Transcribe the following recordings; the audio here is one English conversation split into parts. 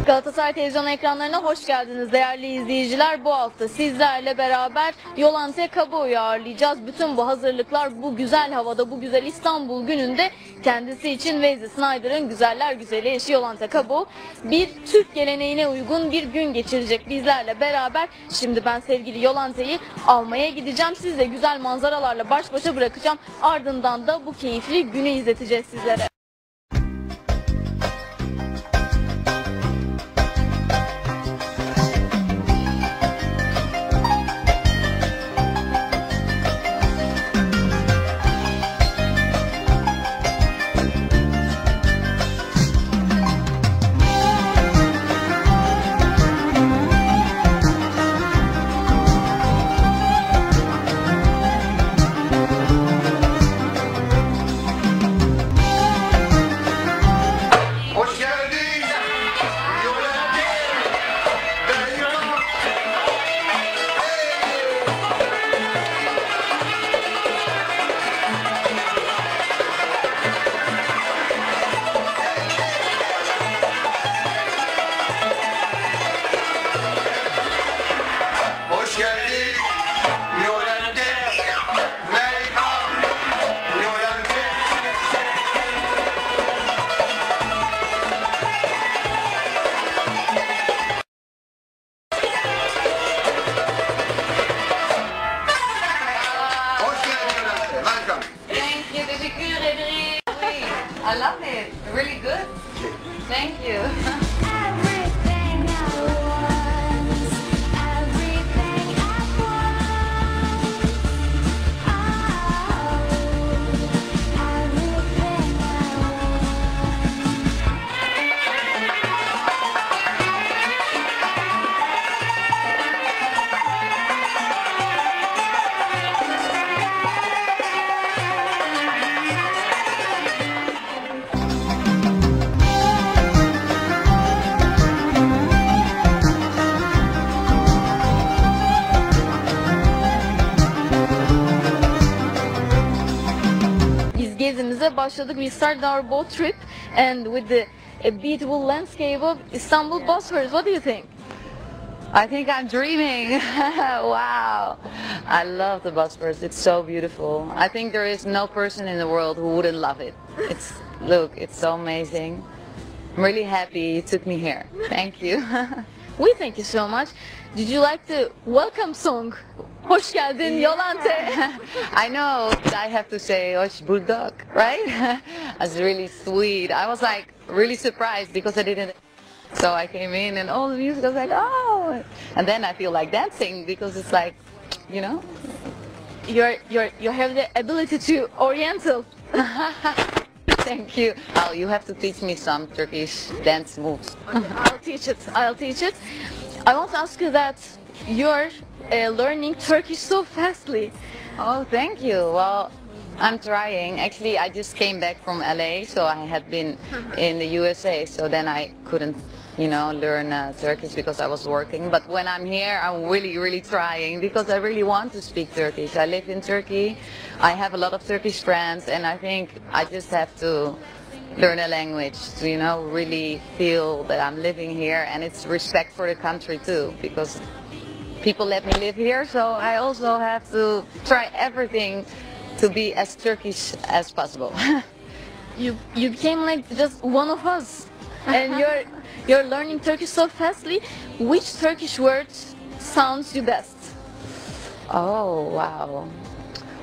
Galatasaray televizyon ekranlarına hoş geldiniz değerli izleyiciler. Bu hafta sizlerle beraber Yolanthe Cabau'yu ağırlayacağız. Bütün bu hazırlıklar bu güzel havada, bu güzel İstanbul gününde kendisi için Wesley Sneijder'ın güzeller güzeli eşi Yolanthe Cabau bir Türk geleneğine uygun bir gün geçirecek bizlerle beraber. Şimdi ben sevgili Yolanthe'yi almaya gideceğim. Siz de güzel manzaralarla baş başa bırakacağım. Ardından da bu keyifli günü izleteceğiz sizlere. I love it. Really good. Thank you. Everything at once, everything at once. Oh, everything at Gezimize başladık. We started our boat trip and with the beautiful landscape of Istanbul Bosphorus. What do you think? I think I'm dreaming. Wow. I love the Bosphorus. It's so beautiful. I think there is no person in the world who wouldn't love it. Look, it's so amazing. I'm really happy you took me here. Thank you. We thank you so much. Did you like the welcome song? Hoş geldin Yolanthe. I know I have to say Hoş bulduk, right? That's really sweet. I was like really surprised because I didn't. So I came in and all the music, I was like, oh. And then I feel like dancing because it's like, you know. You have the ability to Oriental. Thank you. Oh, you have to teach me some Turkish dance moves. I'll teach it. I'll teach it. I want to ask you that you're learning Turkish so fastly. Oh, thank you. Well, I'm trying. Actually, I just came back from LA, so I had been in the USA, so then I couldn't, you know, learn Turkish because I was working. But when I'm here, I'm really trying because I really want to speak Turkish. I live in Turkey. I have a lot of Turkish friends, and I think I just have to learn a language to, you know, really feel that I'm living here, and it's respect for the country too, because people let me live here, so I also have to try everything to be as Turkish as possible. You became like just one of us, and you're learning Turkish so fastly. Which Turkish word sounds you best? Oh, wow.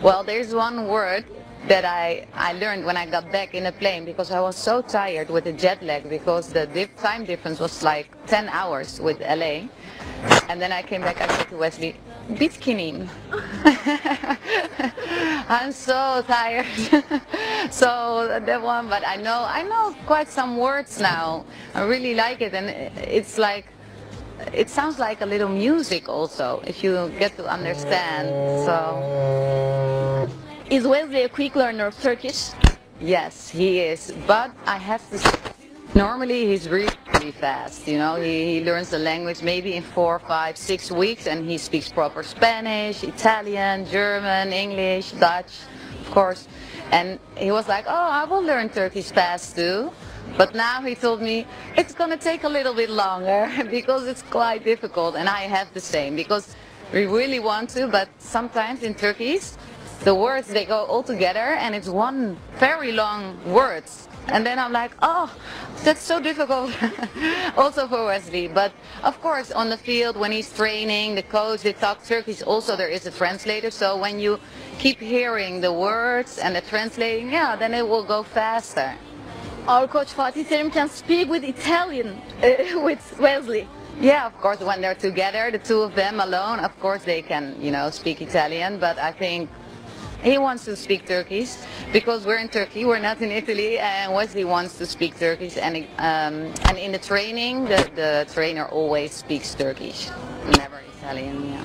Well, there's one word that I learned when I got back in a plane because I was so tired with the jet lag because the time difference was like 10 hours with LA. And then I came back, I said to Wesley, Bitkinim. I'm so tired. So that one, but I know quite some words now. I really like it, and it's like, it sounds like a little music also, if you get to understand. So is Wesley a quick learner of Turkish? Yes, he is, but I have to say, normally he's really fast, you know, he learns the language maybe in 4, 5, 6 weeks, and he speaks proper Spanish, Italian, German, English, Dutch, of course. And he was like, oh, I will learn Turkish fast too. But now he told me it's gonna take a little bit longer because it's quite difficult, and I have the same because we really want to, but sometimes in Turkish the words they go all together and it's one very long words. And then I'm like, oh, that's so difficult also for Wesley. But of course, on the field, when he's training, the coach, they talk Turkish. Also, there is a translator. So when you keep hearing the words and the translating, yeah, then it will go faster. Our coach Fatih Terim can speak with Italian with Wesley. Yeah, of course, when they're together, the two of them alone, of course, they can, speak Italian. But I think he wants to speak Turkish because we're in Turkey, we're not in Italy, and Wesley wants to speak Turkish. And in the training, the trainer always speaks Turkish, never Italian. Yeah.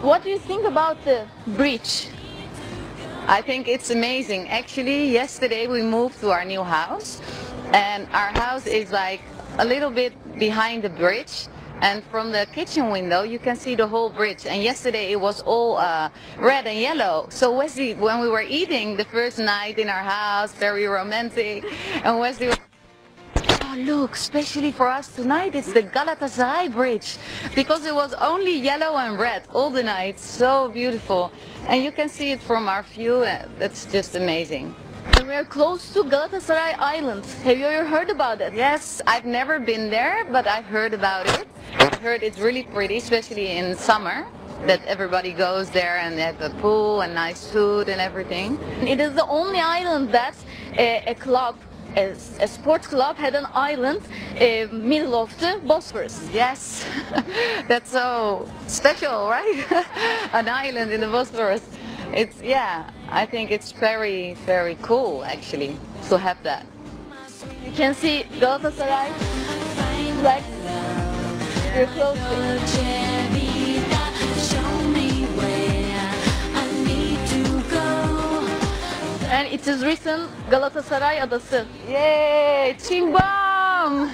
What do you think about the bridge? I think it's amazing. Actually, yesterday we moved to our new house, and our house is like a little bit behind the bridge. And from the kitchen window, you can see the whole bridge. And yesterday it was all red and yellow. So Wesley, when we were eating the first night in our house, very romantic, and Wesley was, oh look, especially for us tonight, it's the Galatasaray bridge. Because it was only yellow and red all the night. So beautiful. And you can see it from our view. That's just amazing. And we are close to Galatasaray Island. Have you ever heard about it? Yes, I've never been there, but I've heard about it. I've heard it's really pretty, especially in summer, that everybody goes there and they have a pool and nice food and everything. It is the only island that a club, a sports club, had an island middle of the Bosphorus. Yes, that's so special, right? An island in the Bosphorus. It's, yeah, I think it's very, very cool actually to have that. You can see Galatasaray flag. You're close to it. And it is written Galatasaray Adası. Yay, Chimbom!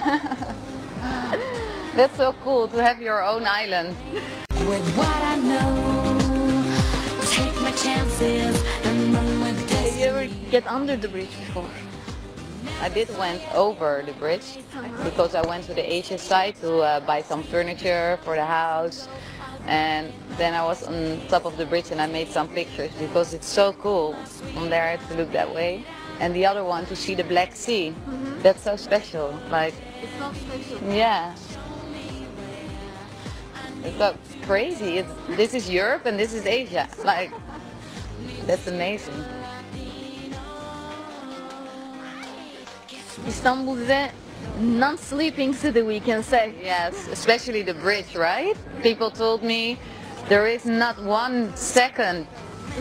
That's so cool to have your own island. With what I know, take my chances and run with Have you ever destiny. get under the bridge before? I did went over the bridge because I went to the Asia side to buy some furniture for the house, and then I was on top of the bridge and I made some pictures because it's so cool from there to look that way. And the other one to see the Black Sea. That's so special. Like, It's not special. yeah. It's so crazy. This is Europe and this is Asia. Like, that's amazing. Istanbul is a non-sleeping city, we can say. Yes, especially the bridge, right? People told me there is not 1 second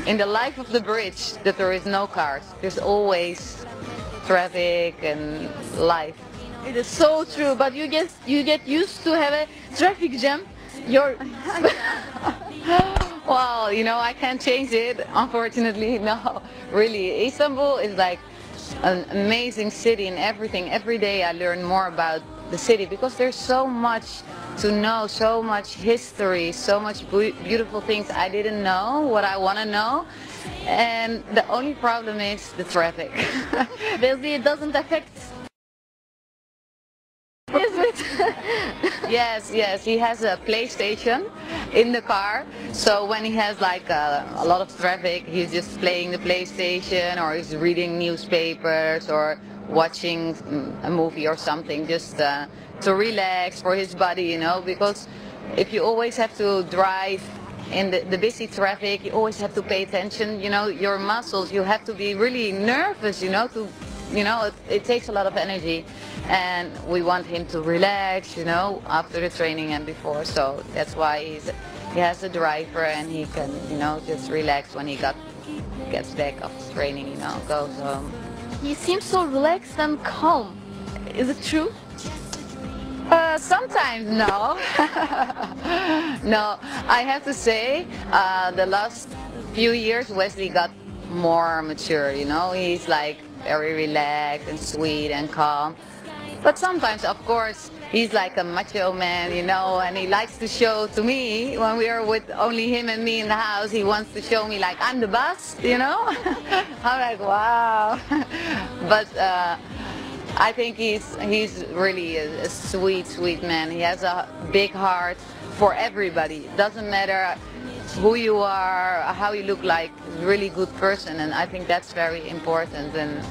in the life of the bridge that there is no cars. There's always traffic and life. It is so true, but you get used to have a traffic jam. Your Well, I can't change it, unfortunately. No, really. Istanbul is like an amazing city and everything. Every day I learn more about the city because there's so much to know, so much history, so much beautiful things I didn't know, what I want to know. And the only problem is the traffic. Wesley, it doesn't affect. Is it? Yes, he has a PlayStation in the car, so when he has like a lot of traffic, he's just playing the PlayStation or he's reading newspapers or watching a movie or something just to relax for his body, because if you always have to drive in the busy traffic, you always have to pay attention, your muscles, you have to be really nervous, it takes a lot of energy, and we want him to relax, after the training and before. So that's why he has a driver and he can, just relax when he gets back after training, goes home. He seems so relaxed and calm. Is it true? Sometimes no. No, I have to say, the last few years Wesley got more mature, he's like very relaxed and sweet and calm. But sometimes, of course, he's like a macho man, and he likes to show to me, when we are with only him and me in the house, he wants to show me like I'm the boss, I'm like, wow. But I think he's really a sweet man. He has a big heart for everybody. It doesn't matter who you are, how you look like, he's a really good person, and I think that's very important. And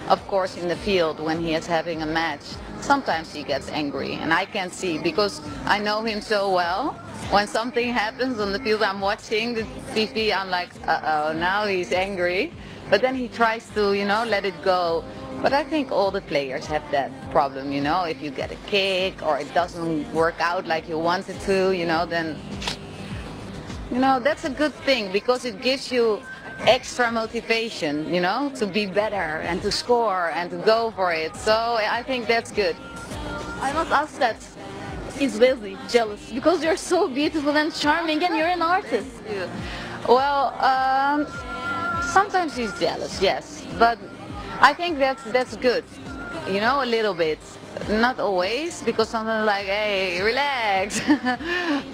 of course in the field when he is having a match, sometimes he gets angry, and I can see because I know him so well. When something happens on the field, I'm watching the TV, I'm like, uh-oh, now he's angry. But then he tries to, you know, let it go. But I think all the players have that problem, you know, if you get a kick or it doesn't work out like you wanted to, you know, then, you know, that's a good thing because it gives you extra motivation, you know, to be better and to score and to go for it. So I think that's good. I must ask that. Is Wesley jealous? Because you're so beautiful and charming and you're an artist. Well, sometimes he's jealous, yes, but I think that's good, you know, a little bit. Not always, because sometimes like, hey, relax.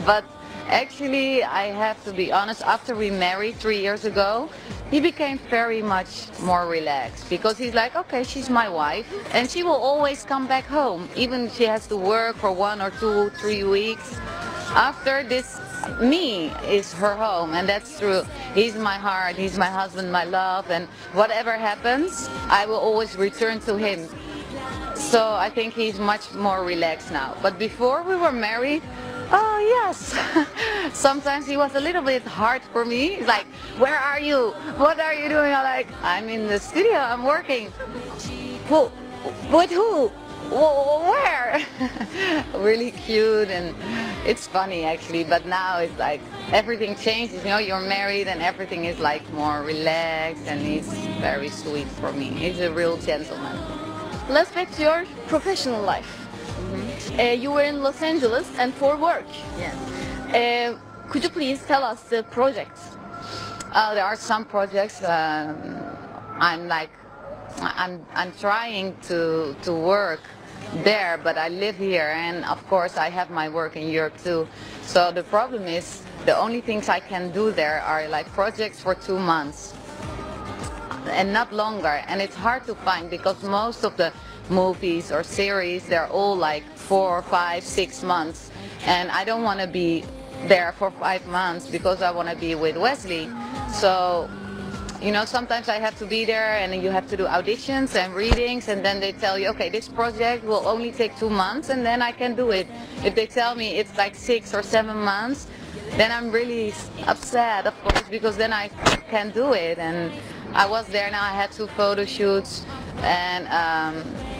But actually, I have to be honest, after we married 3 years ago, he became very much more relaxed because he's like, okay, she's my wife and she will always come back home, even if she has to work for 1 or 2, 3 weeks. After this, me is her home, and that's true. He's my heart, he's my husband, my love, and whatever happens, I will always return to him. So I think he's much more relaxed now. But before we were married, oh yes, sometimes he was a little bit hard for me. He's like, where are you? What are you doing? I'm like, I'm in the studio, I'm working. Who? With who? Where? Really cute, and it's funny actually, but now it's like everything changes, you know, you're married and everything is like more relaxed, and he's very sweet for me. He's a real gentleman. Let's back to your professional life. You were in Los Angeles and for work. Yes. Could you please tell us the projects? There are some projects. I'm trying to work there, but I live here, and of course I have my work in Europe too. So the problem is the only things I can do there are like projects for 2 months and not longer, and it's hard to find because most of the movies or series, they're all like 4, 5, 6 months, and I don't want to be there for 5 months because I want to be with Wesley. So, you know, sometimes I have to be there and you have to do auditions and readings, and then they tell you, okay, this project will only take 2 months, and then I can do it. If they tell me it's like 6 or 7 months, then I'm really upset, of course, because then I can't do it. And I was there now, I had 2 photo shoots and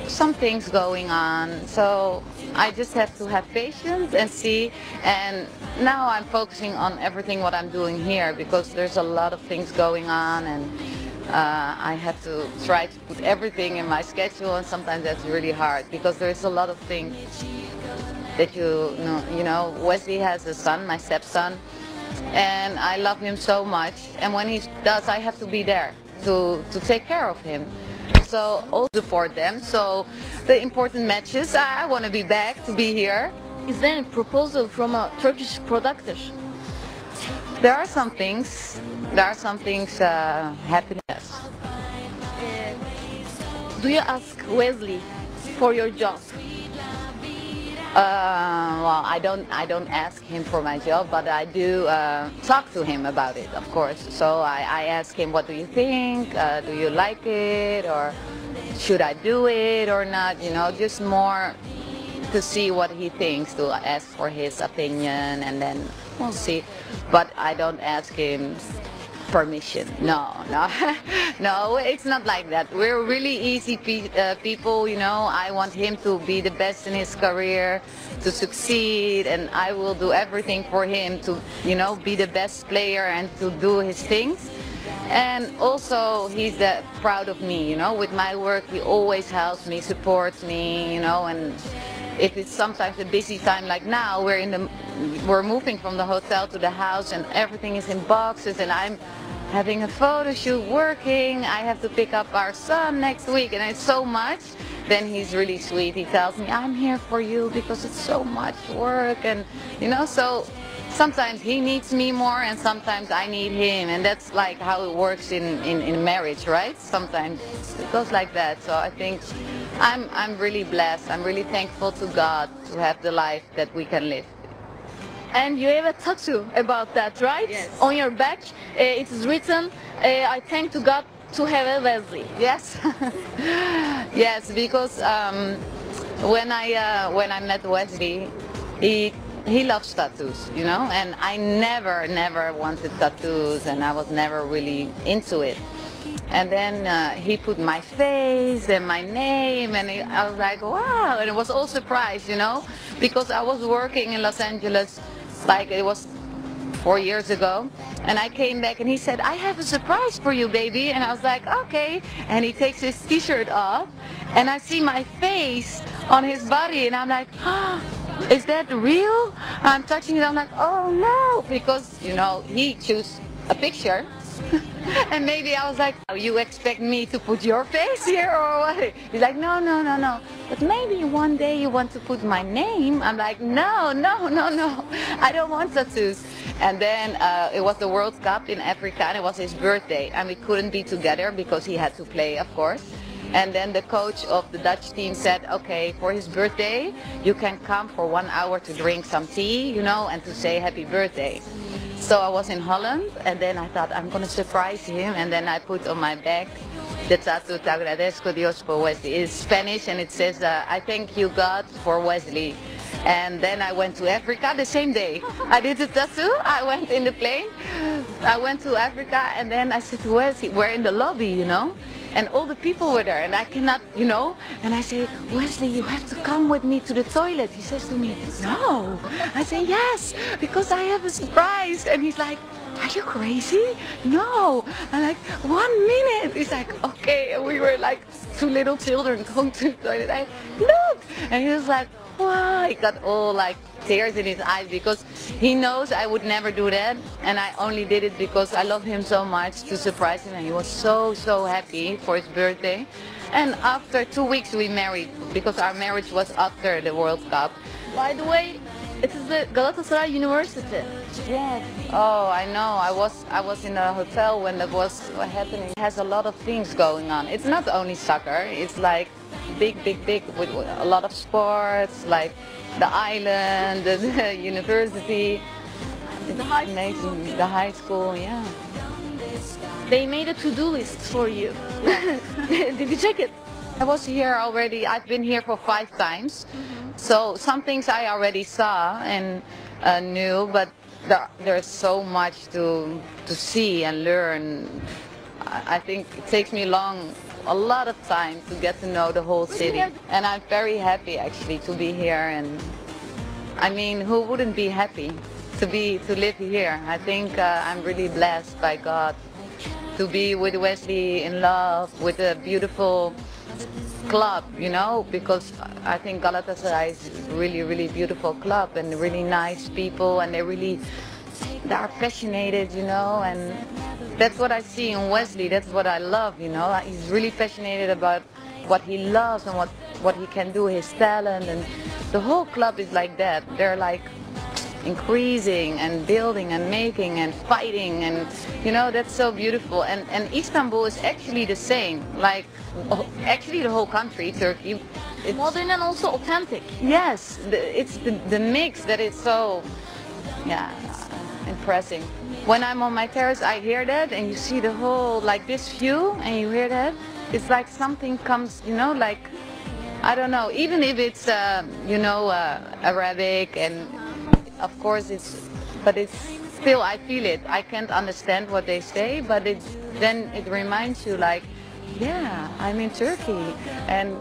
some things going on. So I just have to have patience and see. And now I'm focusing on everything what I'm doing here because there's a lot of things going on, and I have to try to put everything in my schedule, and sometimes that's really hard because there's a lot of things that you know, Wesley has a son, my stepson, and I love him so much, and when he does, I have to be there to take care of him. So also support them. So the important matches, I want to be back to be here. Is there a proposal from a Turkish producer? There are some things. Happening. Do you ask Wesley for your job? Well, I don't ask him for my job, but I do talk to him about it, of course. So I ask him, what do you think? Do you like it? Or should I do it or not? You know, just more to see what he thinks, to ask for his opinion, and then we'll see. But I don't ask him permission. No, no, it's not like that. We're really easy people, you know. I want him to be the best in his career, to succeed, and I will do everything for him to, you know, be the best player and to do his things. And also he's proud of me, you know. With my work, he always helps me, supports me, you know. And if it's sometimes a busy time like now, we're moving from the hotel to the house and everything is in boxes, and I'm having a photo shoot, working, I have to pick up our son next week, and it's so much, then he's really sweet. He tells me, I'm here for you because it's so much work, and you know, so sometimes he needs me more and sometimes I need him, and that's like how it works in marriage, right? Sometimes it goes like that. So I think I'm really blessed. I'm really thankful to God to have the life that we can live. And you have a tattoo about that, right? Yes. On your back, it is written, I thank to God to have a Wesley. Yes, yes, because when I met Wesley, he loves tattoos, you know, and I never wanted tattoos, and I was never really into it. And then he put my face and my name, and I was like, wow, and it was all surprised, you know, because I was working in Los Angeles, like it was 4 years ago, and I came back and he said, I have a surprise for you, baby. And I was like, okay. And he takes his t-shirt off and I see my face on his body, and I'm like, oh, is that real? I'm touching it, I'm like, oh no, because, you know, he chose a picture. And maybe I was like, oh, you expect me to put your face here or what? He's like, no. But maybe one day you want to put my name. I'm like, no. I don't want tattoos. And then it was the World Cup in Africa, and it was his birthday. And we couldn't be together because he had to play, of course. And then the coach of the Dutch team said, okay, for his birthday, you can come for 1 hour to drink some tea, you know, and to say happy birthday. So I was in Holland, and then I thought I'm going to surprise him, and then I put on my back the tattoo, Te agradezco Dios por Wesley. It's Spanish, and it says, I thank you God for Wesley. And then I went to Africa the same day. I did the tattoo, I went in the plane, I went to Africa, and then I said to Wesley, we're in the lobby, you know, and all the people were there, and I cannot, you know, and I say, Wesley, you have to come with me to the toilet. He says to me, no. I say, yes, because I have a surprise. And he's like, are you crazy? No. I'm like, 1 minute. He's like, okay. And we were like 2 little children going to the toilet. I look, and he was like, wow. He got all like tears in his eyes because he knows I would never do that, and I only did it because I love him so much to surprise him, and he was so happy for his birthday. And after 2 weeks we married, because our marriage was after the World Cup. By the way, it is the Galatasaray University. Yes. Oh, I know. I was in a hotel when that was happening. It has a lot of things going on. It's not only soccer. It's like big with a lot of sports, like the island, the university. It's amazing. The high school, yeah. They made a to-do list for you. Did you check it? I was here already. I've been here for 5 times. So some things I already saw and knew, but there's so much to see and learn. I think it takes me a lot of time to get to know the whole city. And I'm very happy actually to be here, and I mean, who wouldn't be happy to live here? I think I'm really blessed by God to be with Wesley, in love with a beautiful club, you know, because I think Galatasaray is a really beautiful club, and really nice people, and they are passionate, you know, and that's what I see in Wesley. That's what I love, you know. He's really passionate about what he loves and what he can do, his talent, and the whole club is like that. They're like increasing and building and making and fighting, and you know, that's so beautiful. And Istanbul is actually the same, like actually the whole country, Turkey. It's Modern and also authentic. Yes, it's the mix that is so, yeah, impressive. When I'm on my terrace, I hear that, and you see the whole, like this view, and you hear that. It's like something comes, you know, like, I don't know, even if it's, you know, Arabic, and of course but it's still, I feel it. I can't understand what they say, but then it reminds you, like, yeah, I'm in Turkey, and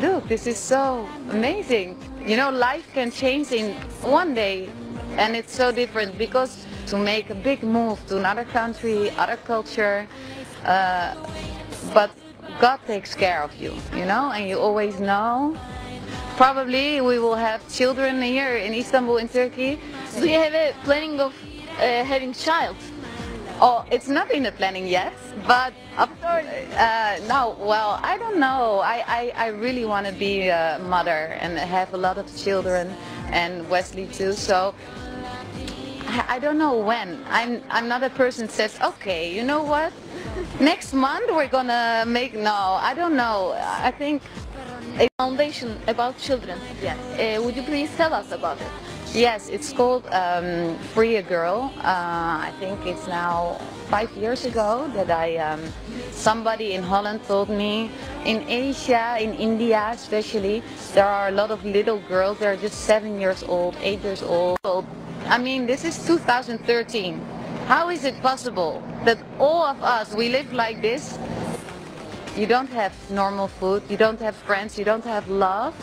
look, this is so amazing. You know, life can change in one day, and it's so different, because to make a big move to another country, other culture, but God takes care of you, you know, and you always know. Probably we will have children here in Istanbul, in Turkey. Do you have a planning of having child? Oh, it's not in the planning yet, but no, well, I don't know. I really want to be a mother and have a lot of children, and Wesley too, so I don't know when. I'm not a person that says, okay, you know what, next month we're gonna make, no, I don't know. I think a foundation about children. Yes. Would you please tell us about it? Yes, it's called Free a Girl. I think it's now 5 years ago that somebody in Holland told me, in Asia, in India especially, there are a lot of little girls, they're just 7 years old, 8 years old. I mean, this is 2013. How is it possible that all of us, we live like this? You don't have normal food, you don't have friends, you don't have love,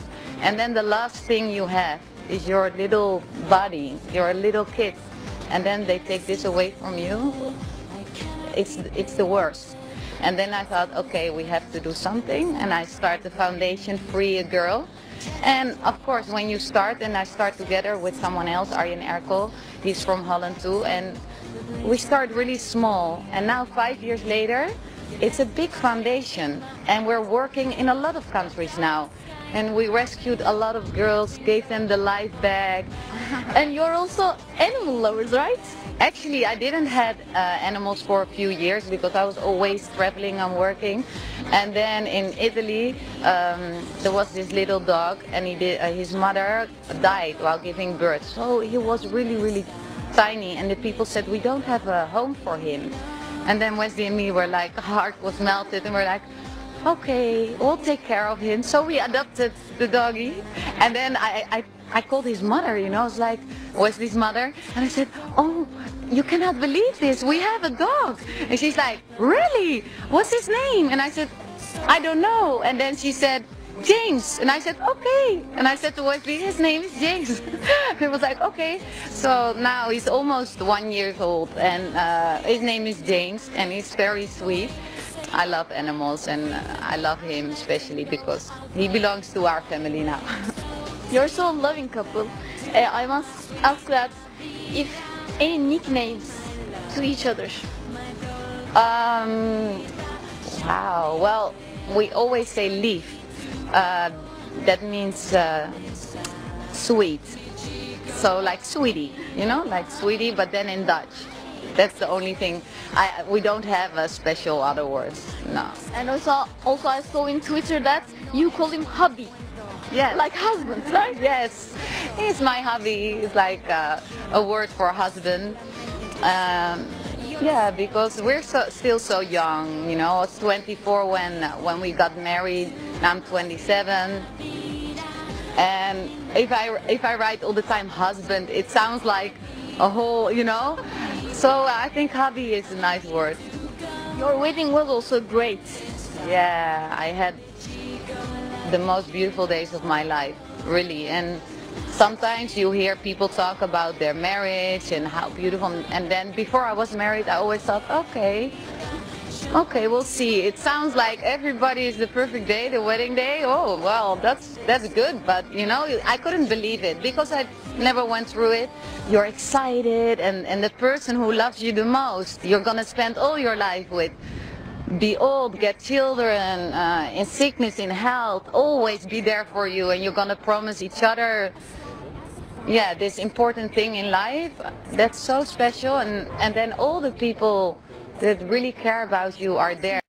and then the last thing you have is your little body, your little kid, and then they take this away from you. It's the worst. And then I thought, okay, we have to do something, and I start the foundation Free a Girl. And of course, when you start, and I start together with someone else, Arjen Erkel, he's from Holland too, and we start really small, and now 5 years later, it's a big foundation, and we're working in a lot of countries now. And we rescued a lot of girls, gave them the life bag. And you're also animal lovers, right? Actually, I didn't have animals for a few years because I was always traveling and working. And then in Italy, there was this little dog, and his mother died while giving birth. So he was really, really tiny, and the people said, we don't have a home for him. And then Wesley and me were like, heart was melted, and we're like, okay, we'll take care of him. So we adopted the doggy, and then I called his mother, you know, I was like, Wesley's mother, and I said, oh, you cannot believe this, we have a dog. And she's like, really? What's his name? And I said, I don't know. And then she said, James. And I said, okay. And I said to Wesley, his name is James. He was like, okay. So now he's almost 1 year old, and his name is James, and he's very sweet. I love animals, and I love him especially because he belongs to our family now. You're so loving couple. I must ask that if any nicknames to each other. Wow. Well, we always say lief. That means sweet. So like sweetie, you know, like sweetie, but then in Dutch. That's the only thing. We don't have a special other words, no. And also I saw in Twitter that you call him hubby. Yes. Like husband, right? Yes. He's my hubby. It's like a word for husband. Yeah, because we're still so young, you know. I was 24 when we got married. Now I'm 27. And if I write all the time husband, it sounds like a whole, you know. So I think hubby is a nice word. Your wedding was also great. Yeah, I had the most beautiful days of my life, really. And sometimes you hear people talk about their marriage and how beautiful, and then before I was married, I always thought, okay, we'll see. It sounds like everybody is the perfect day, the wedding day. Oh, well, that's good, but you know, I couldn't believe it because I never went through it. You're excited, and the person who loves you the most, you're gonna spend all your life with. Be old, get children, in sickness, in health, always be there for you, and you're gonna promise each other, yeah, this important thing in life. That's so special, and then all the people that really care about you are there.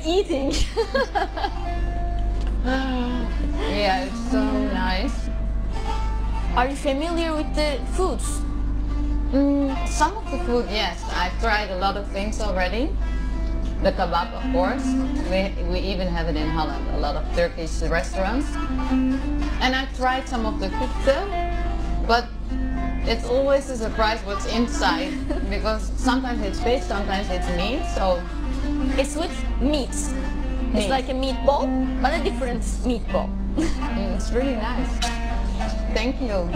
Eating. Yeah, it's so nice. Are you familiar with the foods? Some of the food, yes. I've tried a lot of things already. The kebab, of course. We even have it in Holland, a lot of Turkish restaurants. And I've tried some of the kufte, but it's always a surprise what's inside because sometimes it's fish, sometimes it's meat. So it's with meat. It's Meat. like a meatball, but a different meatball. It's really nice. Thank you.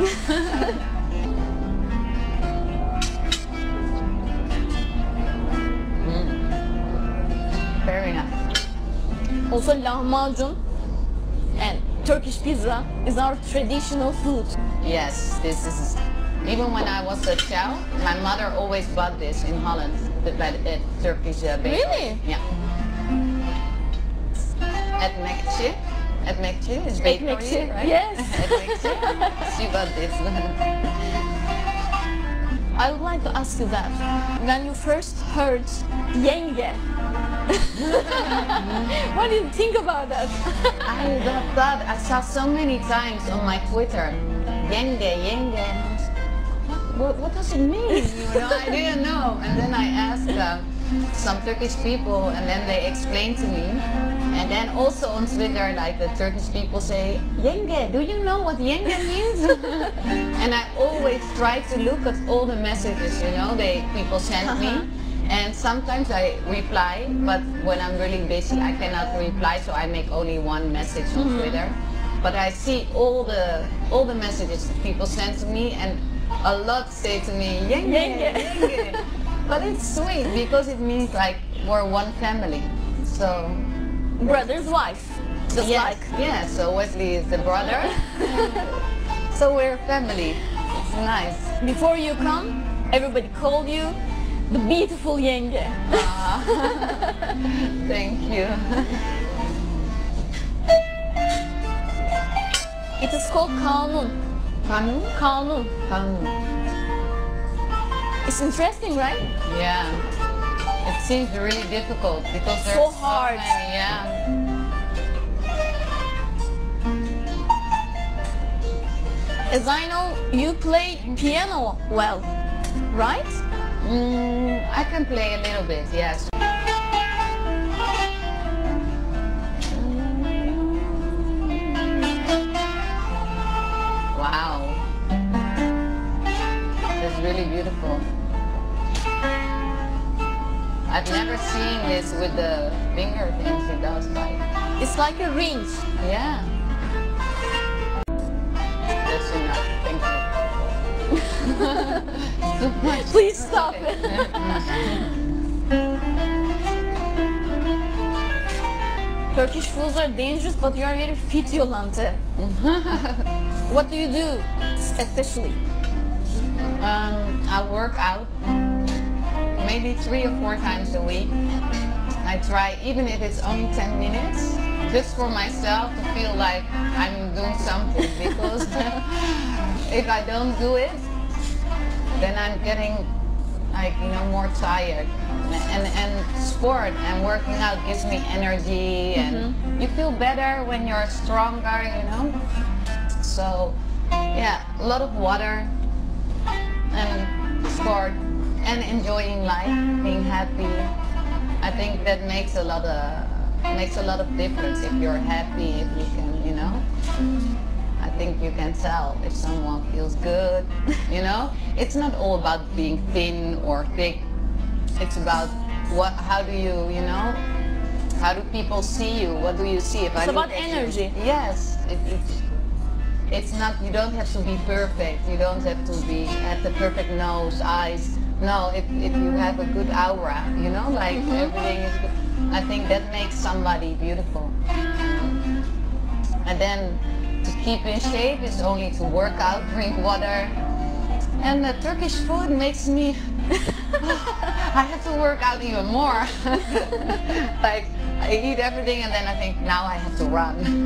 Very nice. Also lahmacun and Turkish pizza is our traditional food. Yes, this is. Even when I was a child, my mother always bought this in Holland, at Turkish bakery. Really? Yeah. At Mekçi. At Mekçi is bakery, Ekmekçi, right? yes. At Mekçi. She bought this. I would like to ask you that. When you first heard yenge, what do you think about that? I saw so many times on my Twitter, yenge, yenge. What does it mean? You know, I didn't know. And then I asked some Turkish people, and then they explained to me. And then also on Twitter, like the Turkish people say, yenge, do you know what yenge means? And I always try to look at all the messages, you know, people send me. And sometimes I reply, but when I'm really busy, I cannot reply, so I make only one message on Twitter. But I see all the messages that people send to me, and a lot say to me, yenge, Yenge. yenge. But it's sweet because it means like we're one family. So Brother's wife, just yes, like. yeah. So Wesley is the brother. So we're family. It's nice. Before you come, everybody called you the beautiful yenge. Thank you. It is called kanun. Kanun? Kanun. Kanun. It's interesting, right? Yeah. It seems really difficult because there's So hard. many, yeah. As I know, you play piano well, right? I can play a little bit, yes. Wow. That's really beautiful. I've never seen this with the finger things he does, like. It's like a ring. Yeah. That's enough. Thank you. Too much. Please stop it. Turkish foods are dangerous, but you are very fit, Yolanthe. What do you do, especially? I work out maybe 3 or 4 times a week. I try, even if it's only 10 minutes, just for myself to feel like I'm doing something. Because if I don't do it, then I'm getting, like, you know, more tired. And sport and working out gives me energy, and you feel better when you're stronger, you know. So yeah, a lot of water and sport and enjoying life, being happy. I think that makes a lot of difference. If you're happy, if you can, you know. I think you can tell if someone feels good, you know. It's not all about being thin or thick. It's about how do you, you know, how do people see you? What do you see? If It's I look about at you- energy. Yes, it's not. You don't have to be perfect. You don't have to have the perfect nose, eyes. No, if you have a good aura, you know, like everything is good. I think that makes somebody beautiful. And then to keep in shape is only to work out, drink water. And the Turkish food makes me, I have to work out even more. Like, I eat everything and then I think, now I have to run.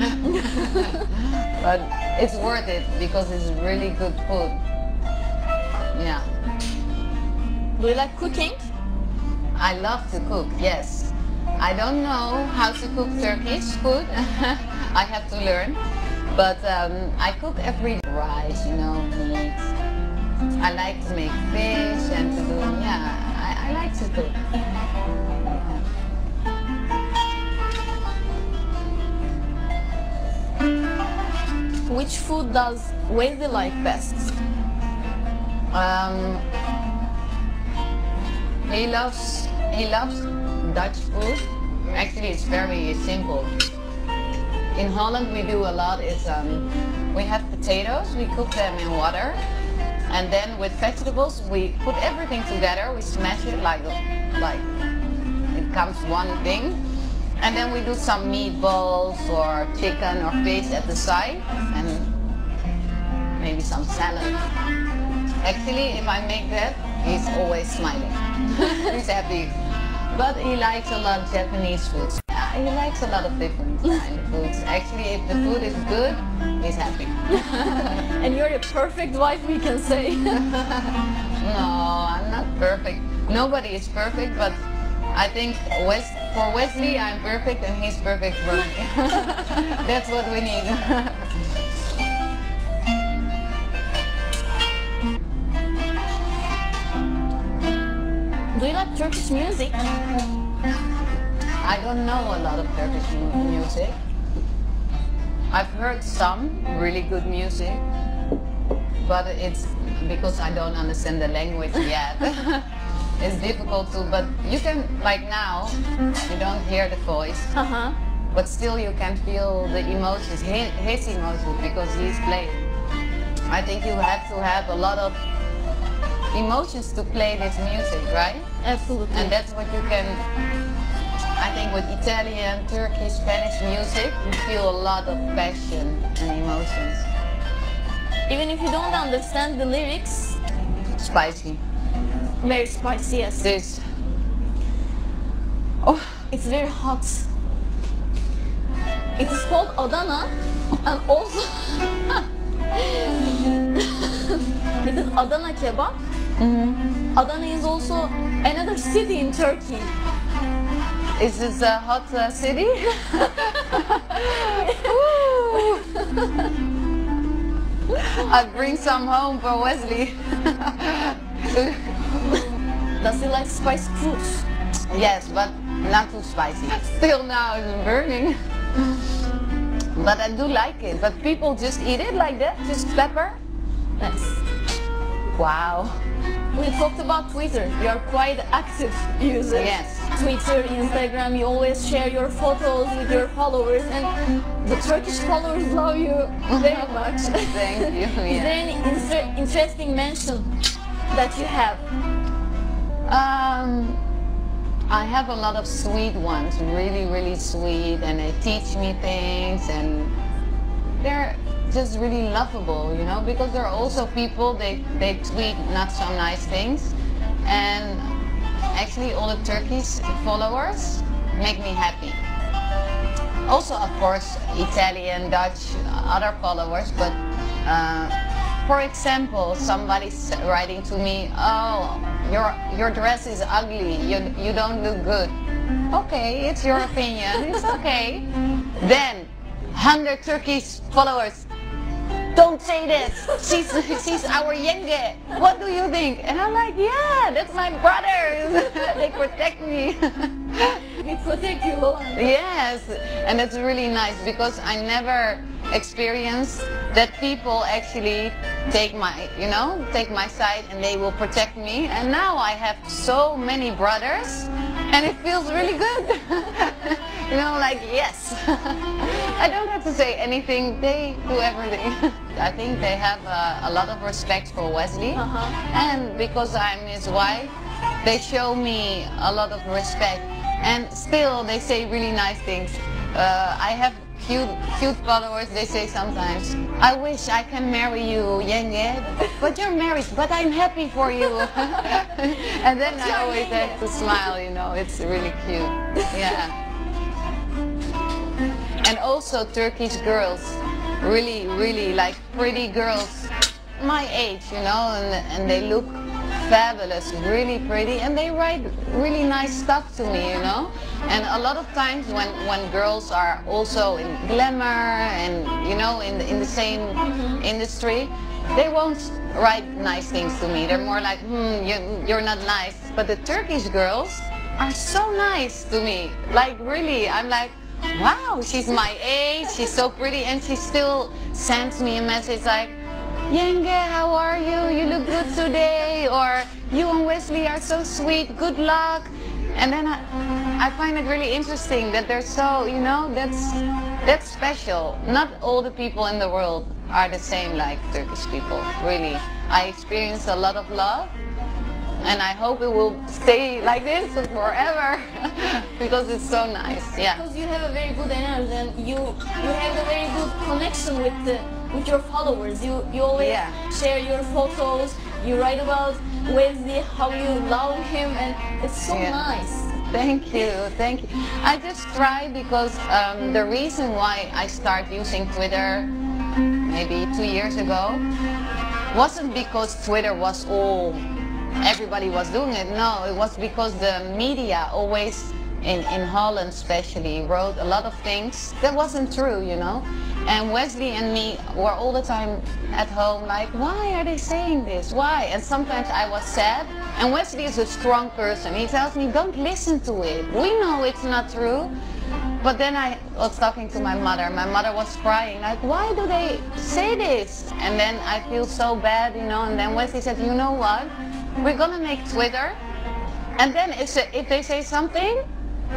But it's worth it because it's really good food. Yeah. Do you like cooking? I love to cook, yes. I don't know how to cook Turkish food. I have to learn. But I cook every rice, you know, meat. I like to make fish and to do, yeah, I like to cook. Which food does Wesley like best? He loves Dutch food Actually, it's very simple. In Holland, we do a lot is we have potatoes, we cook them in water, and then with vegetables, we put everything together. We smash it like it comes one thing, and then we do some meatballs or chicken or fish at the side, and maybe some salad. Actually, if I make that, he's always smiling. He's happy. But he likes a lot of Japanese foods. He likes a lot of different kind of foods. Actually, if the food is good, he's happy. And you're the perfect wife, we can say. No, I'm not perfect. Nobody is perfect, but I think for Wesley, I'm perfect and he's perfect for me. That's what we need. Do you like Turkish music? I don't know a lot of Turkish music. I've heard some really good music, but it's because I don't understand the language yet. It's difficult to, but you can, like now, you don't hear the voice, but still you can feel the emotions, his emotions, because he's playing. I think you have to have a lot of emotions to play this music, right? Absolutely. And that's what you can, I think with Italian, Turkish, Spanish music, you feel a lot of passion and emotions. Even if you don't understand the lyrics, Spicy. very spicy, yes. This. Oh, it's very hot. It is called Adana, and also it is Adana Cabau. Adana is also another city in Turkey. Is this a hot city? I'll bring some home for Wesley. Does he like spicy foods? Yes, but not too spicy. Still now it's burning. But I do like it. But people just eat it like that, just pepper. Yes. Wow. We talked about Twitter. You are quite active user. Yes. Twitter, Instagram, you always share your photos with your followers, and the Turkish followers love you very much. Thank you. Is there any interesting mention that you have? I have a lot of sweet ones, really, really sweet, and they teach me things, and they're just really lovable, you know, because there are also people, they tweet not so nice things, and actually all the Turkish followers make me happy. Also, of course, Italian, Dutch, other followers, but for example, somebody's writing to me, oh, your dress is ugly, you don't look good. Okay, it's your opinion, it's okay. Then, 100 Turkish followers, don't say this, she's our yenge, what do you think? And I'm like, yeah, that's my brothers, they protect me. We protect you, Yolanthe. Yes, and it's really nice because I never experienced that people actually take my side and they will protect me. And now I have so many brothers and it feels really good. You know, like, yes. I don't have to say anything, they do everything. I think they have a lot of respect for Wesley. And because I'm his wife, they show me a lot of respect. And still, they say really nice things. I have cute followers, they say sometimes, I wish I can marry you, Yenge, but you're married, but I'm happy for you. And then I always have to smile, you know, it's really cute. Yeah. And also Turkish girls, really like pretty girls, my age, you know, and they look fabulous, really pretty, and they write really nice stuff to me, you know. And a lot of times when girls are also in glamour and, you know, in the same industry, they won't write nice things to me. They're more like, you're not nice. But the Turkish girls are so nice to me. Like, really, I'm like, wow, she's my age, she's so pretty, and she still sends me a message like, Yenge, how are you? You look good today. Or you and Wesley are so sweet. Good luck. And then I find it really interesting that they're so, you know, that's special. Not all the people in the world are the same like Turkish people, really. I experience a lot of love, and I hope it will stay like this forever because it's so nice. Yeah. Because you have a very good energy and you have a very good connection with your followers. You always Yeah. share your photos. You write about Wesley, how you love him, and it's so Yeah. nice. Thank you, thank you. I just try because the reason why I started using Twitter maybe 2 years ago wasn't because Twitter was all, everybody was doing it. No, it was because the media always, in Holland especially, wrote a lot of things that wasn't true, you know. And Wesley and me were all the time at home like, why are they saying this? Why? And sometimes I was sad. And Wesley is a strong person. He tells me, don't listen to it. We know it's not true. But then I was talking to my mother. My mother was crying, like, why do they say this? And then I feel so bad, you know. And then Wesley said, you know what? We're gonna make Twitter. And then if they say something,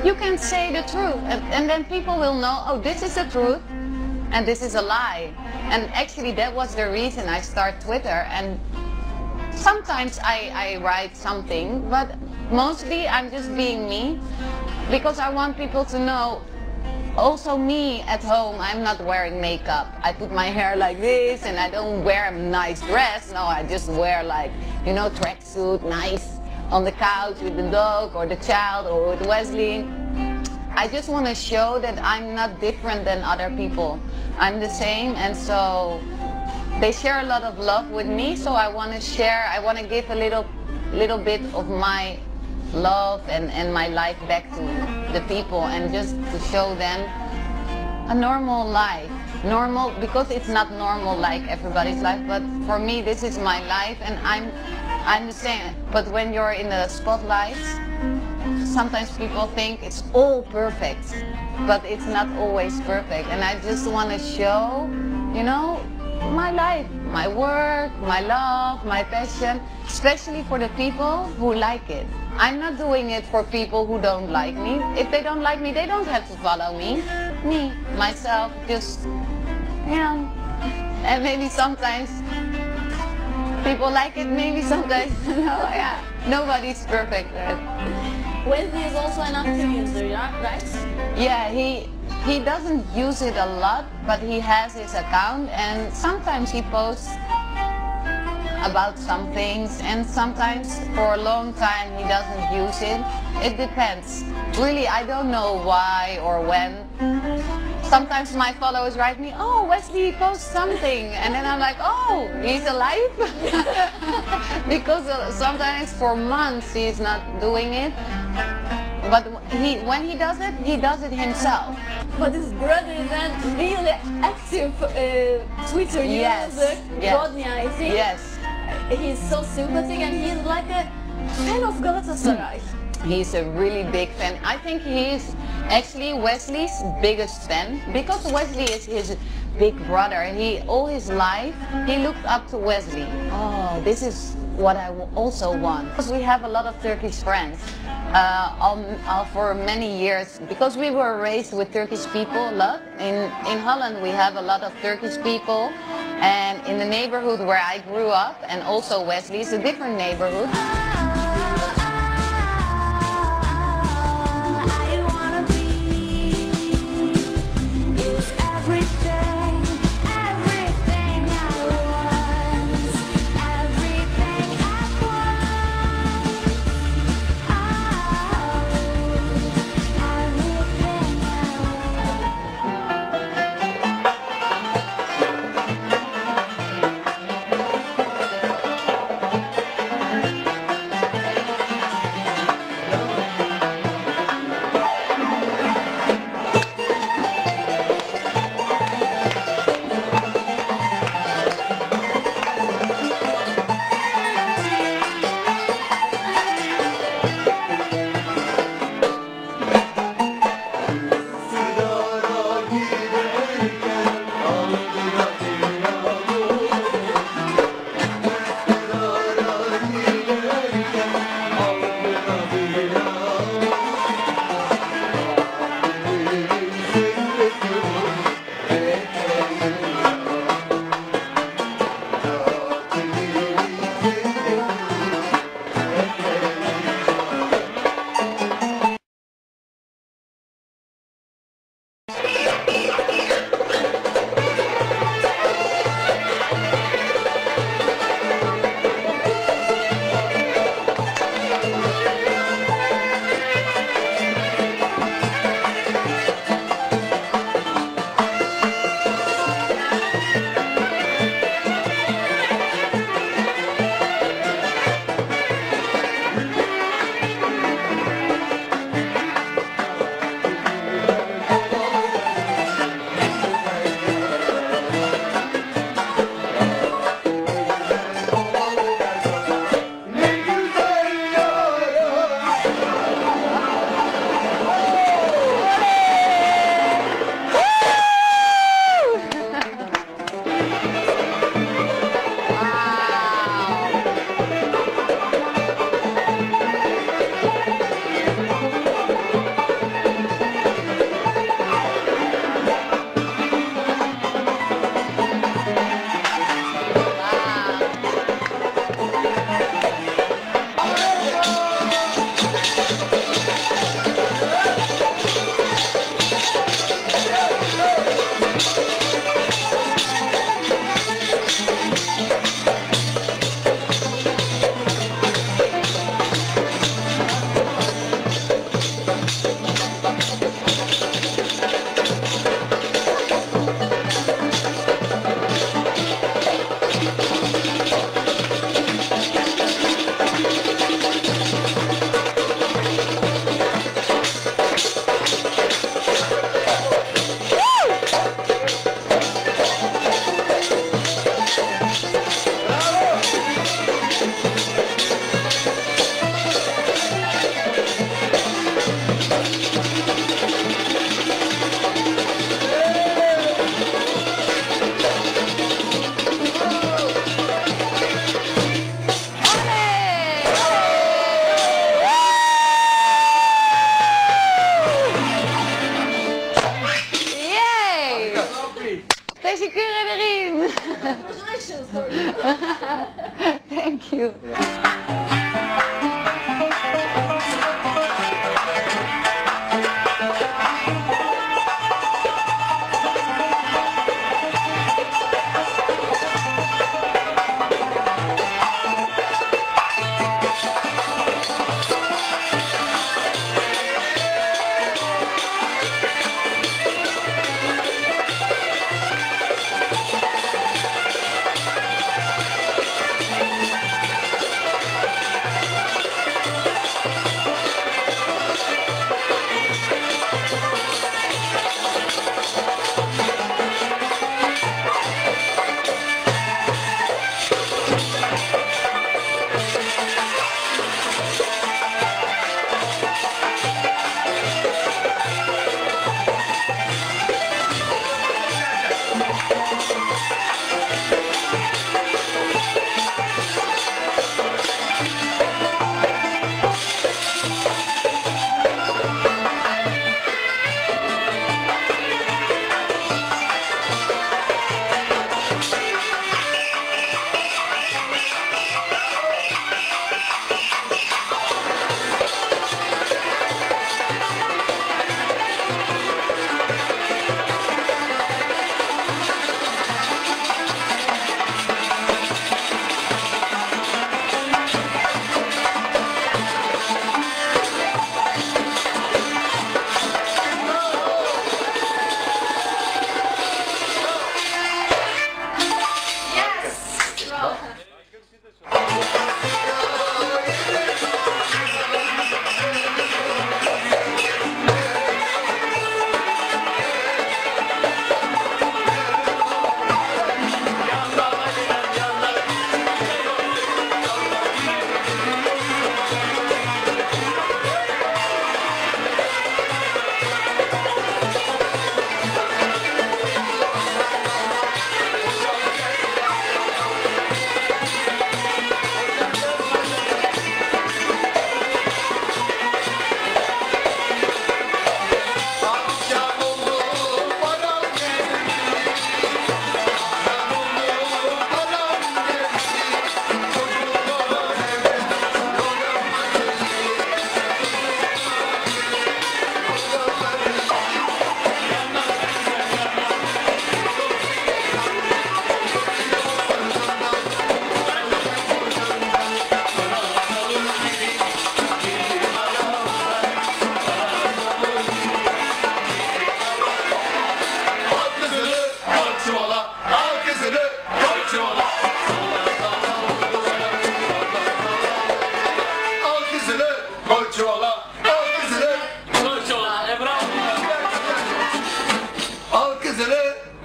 you can say the truth. And then people will know, oh, this is the truth. And this is a lie. And actually that was the reason I started Twitter. And sometimes I write something, but mostly I'm just being me because I want people to know also me at home. I'm not wearing makeup. I put my hair like this and I don't wear a nice dress. No, I just wear like, you know, tracksuit, nice on the couch with the dog or the child or with Wesley. I just want to show that I'm not different than other people. I'm the same, and so they share a lot of love with me, so I want to share, I want to give a little bit of my love and my life back to the people, and just to show them a normal life. Normal, because it's not normal like everybody's life, but for me this is my life, and I'm the same. But when you're in the spotlight, sometimes people think it's all perfect, but it's not always perfect. And I just want to show, you know, my life, my work, my love, my passion, especially for the people who like it. I'm not doing it for people who don't like me. If they don't like me, they don't have to follow me. Me, myself, just, you know, and maybe sometimes people like it, maybe sometimes, no, yeah, nobody's perfect, right? Wesley is also an active user, right? Yeah, he doesn't use it a lot, but he has his account, and sometimes he posts about some things, and sometimes for a long time he doesn't use it. It depends. Really, I don't know why or when. Sometimes my followers write me, oh, Wesley posts something, and then I'm like, oh, he's alive? Because sometimes for months he's not doing it. But when he does it himself. But his brother is a really active Twitter user, Rodney, I think. Yes. He's so sympathetic, and he's like a fan of Galatasaray. He's a really big fan. I think he's actually Wesley's biggest fan, because Wesley is his big brother. All his life, he looked up to Wesley. Oh, this is what I also want. Because we have a lot of Turkish friends for many years, because we were raised with Turkish people a lot. In Holland, we have a lot of Turkish people, and in the neighborhood where I grew up, and also Wesley, is a different neighborhood. dream. Congratulations. Thank you.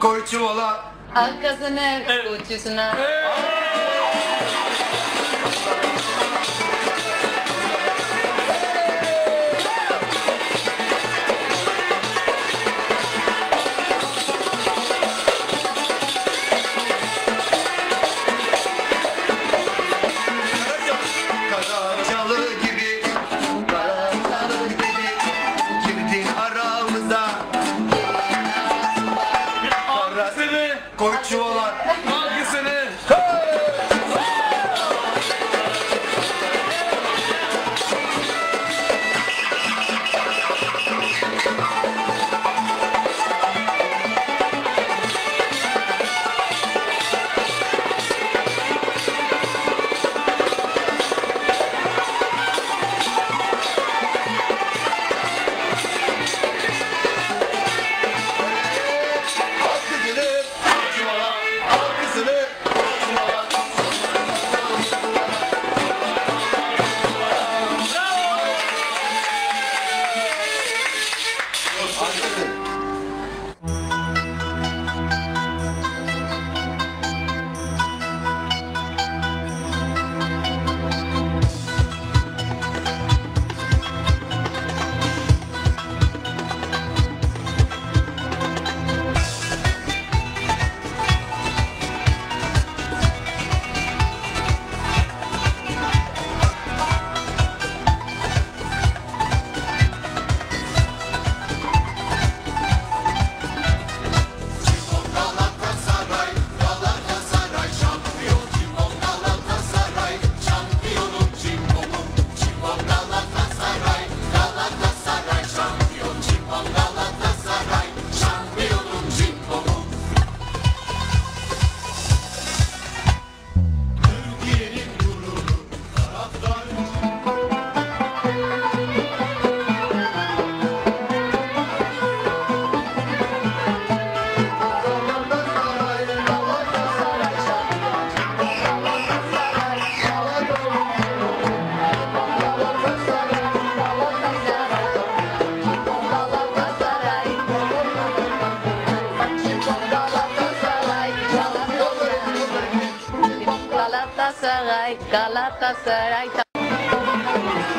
koy çuvala. Arkasına, uçuşuna. Karacalı gibi, karacalı gibi girdin aramıza. Algısını, Koy çuvala. algısını. Galatasaray, Galatasaray.